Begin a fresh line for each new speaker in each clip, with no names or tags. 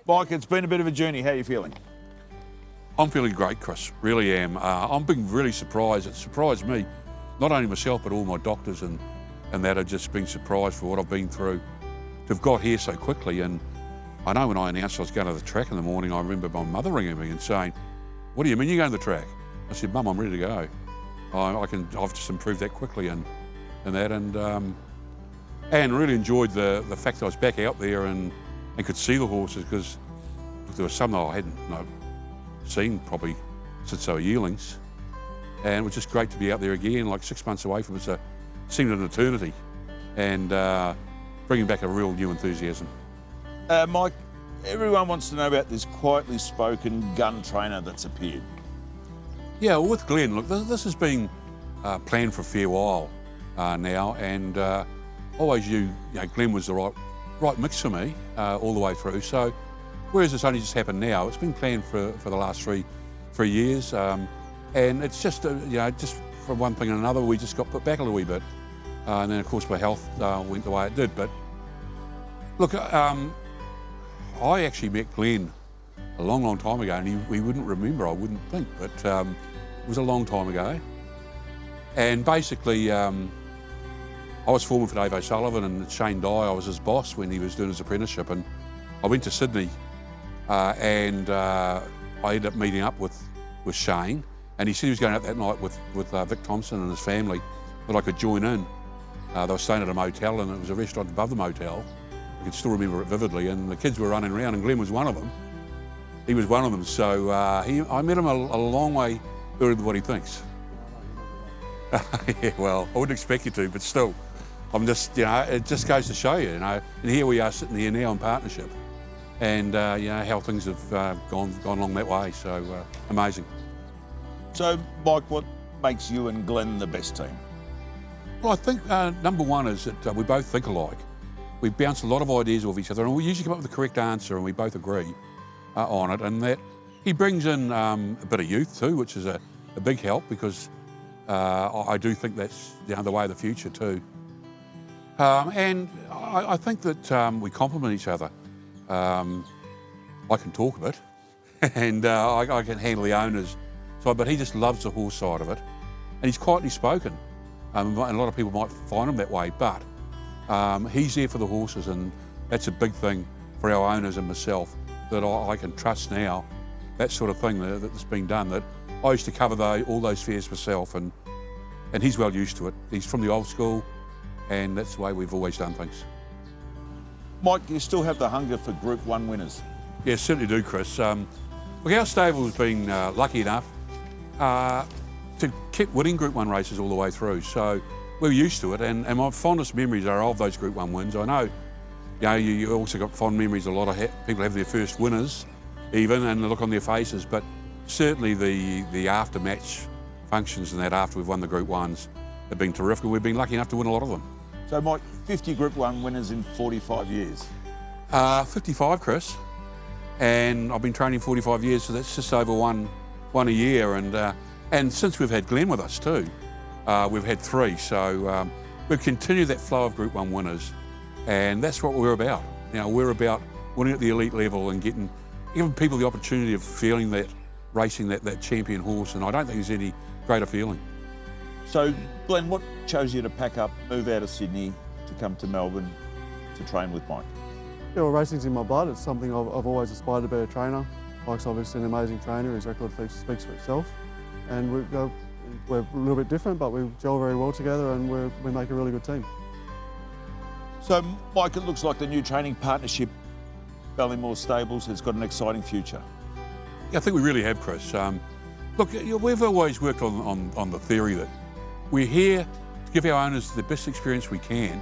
Mike, it's been a bit of a journey. How are you feeling?
I'm feeling great, Chris, really am. I'm being really surprised. It surprised me, not only myself, but all my doctors and that have just been surprised for what I've been through to have got here so quickly. And I know when I announced I was going to the track in the morning, I remember my mother ringing me and saying, "What do you mean you're going to the track?" I said, "Mum, I'm ready to go. I've just improved that quickly and really enjoyed the fact that I was back out there and could see the horses, because there were some that I hadn't seen probably since they were yearlings. And it was just great to be out there again, like 6 months away from it. Seemed an eternity, and bringing back a real new enthusiasm.
Mike, everyone wants to know about this quietly spoken gun trainer that's appeared.
Yeah, well, with Glen, look, this has been planned for a fair while now, and always Glen was the right mix for me all the way through. So, whereas it's only just happened now, it's been planned for the last three years, and it's just just from one thing and another, we just got put back a little wee bit, and then of course my health went the way it did. But look, I actually met Glen a long time ago, and we wouldn't remember, I wouldn't think, but it was a long time ago. And basically, I was foreman for Dave O'Sullivan, and Shane Dye, I was his boss when he was doing his apprenticeship, and I went to Sydney, and I ended up meeting up with Shane, and he said he was going out that night with Vic Thompson and his family, that I could join in. They were staying at a motel, and it was a restaurant above the motel. I can still remember it vividly, and the kids were running around, and Glen was one of them. He was one of them, so I met him a long way earlier than what he thinks. Yeah, well, I wouldn't expect you to, but still, I'm just, it just goes to show you, and here we are sitting here now in partnership, and how things have gone along that way, so amazing.
So, Mike, what makes you and Glen the best team?
Well, I think number one is that we both think alike. We bounce a lot of ideas off each other, and we usually come up with the correct answer, and we both agree on it. And that he brings in a bit of youth too, which is a big help, because I do think that's the way of the future too. And I think that we complement each other. I can talk a bit, and I can handle the owners side, but he just loves the horse side of it, and he's quietly spoken. And a lot of people might find him that way, but he's there for the horses, and that's a big thing for our owners and myself, that I can trust now, that sort of thing that's being done, that I used to cover all those fairs myself, and he's well used to it. He's from the old school, and that's the way we've always done things.
Mike, you still have the hunger for Group 1 winners?
Yeah, certainly do, Chris. Look, our stable has been lucky enough to keep winning Group 1 races all the way through, so we're used to it, and my fondest memories are of those Group 1 wins. I know, you also got fond memories. A lot of people have their first winners, even, and the look on their faces. But certainly the after-match functions and that after we've won the Group 1s have been terrific. We've been lucky enough to win a lot of them.
So, Mike, 50 Group 1 winners in 45 years?
55, Chris, and I've been training 45 years, so that's just over one a year. And since we've had Glen with us too, we've had 3. So we've continued that flow of Group 1 winners, and that's what we're about. We're about winning at the elite level and giving people the opportunity of feeling that, racing that champion horse, and I don't think there's any greater feeling.
So, Glen, what chose you to pack up, move out of Sydney to come to Melbourne to train with Mike?
Yeah, well, racing's in my blood. It's something I've always aspired to be a trainer. Mike's obviously an amazing trainer. His record speaks for itself. And we're a little bit different, but we gel very well together, and we make a really good team.
So, Mike, it looks like the new training partnership, Ballymore Stables, has got an exciting future.
Yeah, I think we really have, Chris. Look, we've always worked on the theory that we're here to give our owners the best experience we can,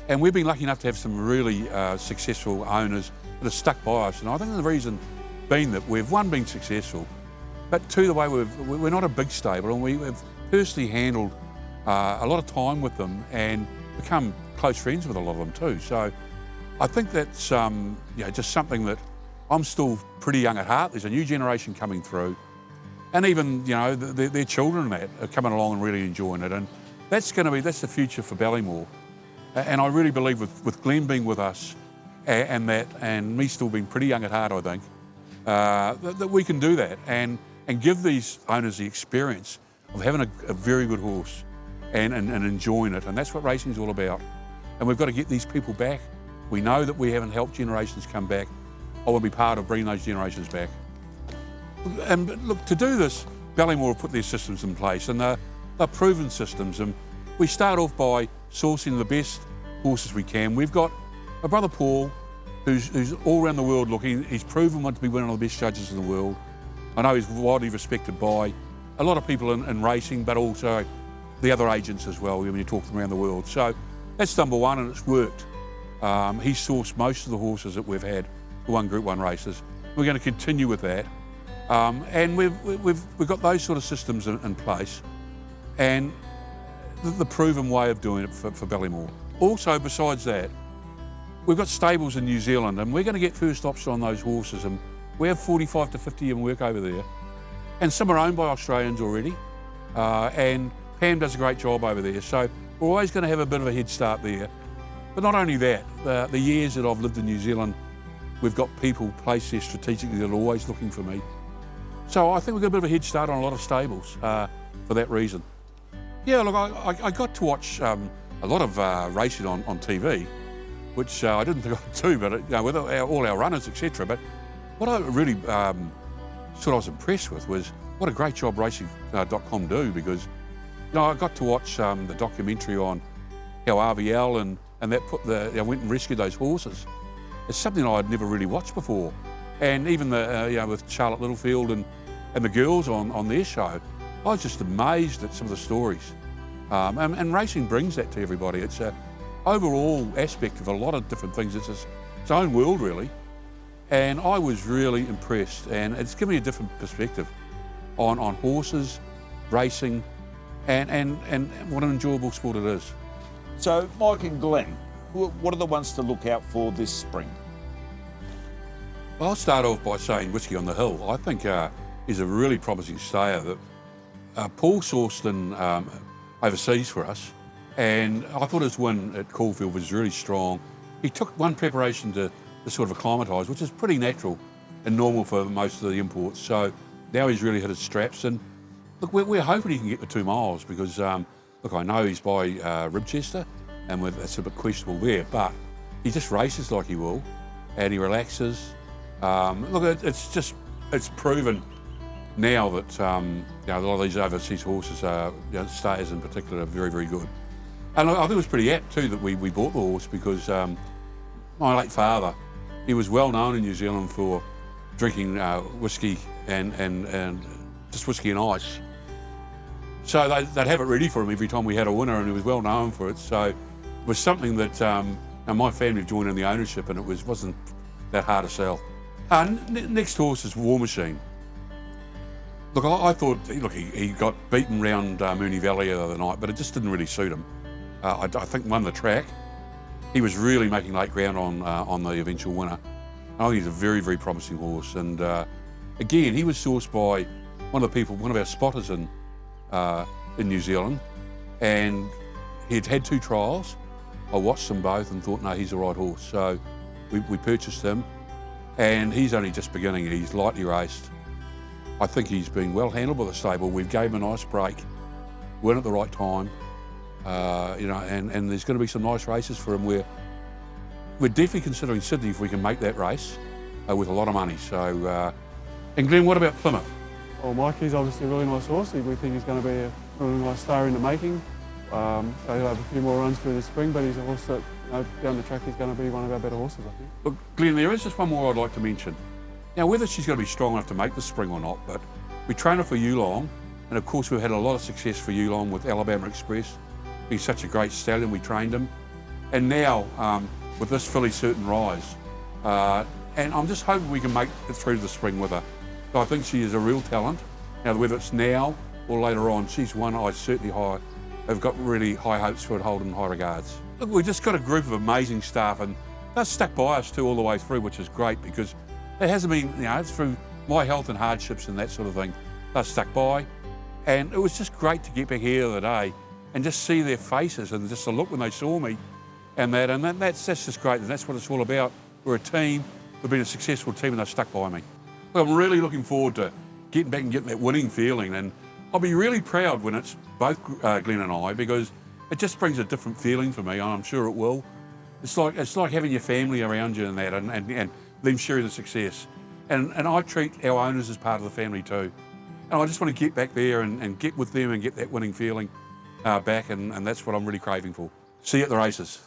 and we've been lucky enough to have some really successful owners that have stuck by us. And I think the reason being that we've, one, been successful, but two, the way we're not a big stable, and we've personally handled a lot of time with them and become close friends with a lot of them too. So I think that's just something that I'm still pretty young at heart. There's a new generation coming through, and even their children and that are coming along and really enjoying it, and that's the future for Ballymore. And I really believe with Glen being with us, and me still being pretty young at heart, I think, that we can do that and give these owners the experience of having a very good horse and enjoying it. And that's what racing's all about. And we've got to get these people back. We know that we haven't helped generations come back. I want to be part of bringing those generations back. And look, to do this, Ballymore have put their systems in place, and they're proven systems. And we start off by sourcing the best horses we can. We've got my brother Paul, who's all around the world looking. He's proven to be one of the best judges in the world. I know he's widely respected by a lot of people in racing, but also the other agents as well, when you talk to them around the world. So that's number one, and it's worked. He's sourced most of the horses that we've had who won Group 1 races. We're going to continue with that. And we've got those sort of systems in place, and the proven way of doing it for Ballymore. Also, besides that, we've got stables in New Zealand, and we're going to get first option on those horses, and we have 45 to 50 of them work over there. And some are owned by Australians already, and Pam does a great job over there, so we're always going to have a bit of a head start there. But not only that, the years that I've lived in New Zealand, we've got people placed there strategically that are always looking for me. So I think we've got a bit of a head start on a lot of stables for that reason. Yeah, look, I got to watch a lot of racing on TV, which I didn't think I'd do, but with all our runners, etc. But what I really sort of was impressed with was what a great job racing.com do, because I got to watch the documentary on how RVL and that went and rescued those horses. It's something I'd never really watched before, and even with Charlotte Littlefield and the girls on their show, I was just amazed at some of the stories. And racing brings that to everybody. It's an overall aspect of a lot of different things. It's its own world, really. And I was really impressed, and it's given me a different perspective on horses, racing, and what an enjoyable sport it is.
So, Mike and Glenn, what are the ones to look out for this spring?
I'll start off by saying Whiskey on the Hill. I think is a really promising stayer that Paul sourced in overseas for us, and I thought his win at Caulfield was really strong. He took one preparation to sort of acclimatise, which is pretty natural and normal for most of the imports. So now he's really hit his straps, and look, we're hoping he can get the 2 miles, because look, I know he's by Ribchester, and that's a bit questionable there, but he just races like he will, and he relaxes. Look, it's proven now that a lot of these overseas horses, stayers in particular, are very, very good. And I think it was pretty apt too that we bought the horse, because my late father, he was well known in New Zealand for drinking whiskey and just whiskey and ice. So they'd have it ready for him every time we had a winner, and he was well known for it. So it was something that my family joined in the ownership, and it wasn't that hard to sell. Next horse is War Machine. Look, I thought, look, he got beaten round Moonee Valley the other night, but it just didn't really suit him. I think won the track. He was really making late ground on the eventual winner. I think he's a very, very promising horse. And again, he was sourced by one of our spotters in New Zealand, and he'd had 2 trials. I watched them both and thought, no, he's the right horse. So we purchased him, and he's only just beginning. He's lightly raced. I think he's been well handled by the stable. We gave him a nice break, went at the right time, and there's going to be some nice races for him. We're definitely considering Sydney if we can make that race with a lot of money. So, and Glenn, what about Plymouth?
Well, Mikey's obviously a really nice horse. We think he's going to be a really nice star in the making. So he'll have a few more runs through the spring, but he's a horse that, down the track, he's going to be one of our better horses, I think.
Look, Glenn, there is just one more I'd like to mention. Now, whether she's going to be strong enough to make the spring or not, but we train her for Yulong, and of course we've had a lot of success for Yulong with Alabama Express. He's such a great stallion, we trained him. And now, with this filly Certain Rise, and I'm just hoping we can make it through to the spring with her. So I think she is a real talent. Now, whether it's now or later on, she's one I certainly have got really high hopes for and hold in high regards. Look, we've just got a group of amazing staff, and they've stuck by us too all the way through, which is great, because it hasn't been, it's through my health and hardships and that sort of thing. They've stuck by, and it was just great to get back here the other day and just see their faces and just the look when they saw me, and that's just great, and that's what it's all about. We're a team. We've been a successful team and they've stuck by me. Look, I'm really looking forward to getting back and getting that winning feeling, and I'll be really proud when it's both Glenn and I, because it just brings a different feeling for me, and I'm sure it will. It's like having your family around you and that, and them sharing the success. And I treat our owners as part of the family too. And I just want to get back there and get with them and get that winning feeling back, and that's what I'm really craving for. See you at the races.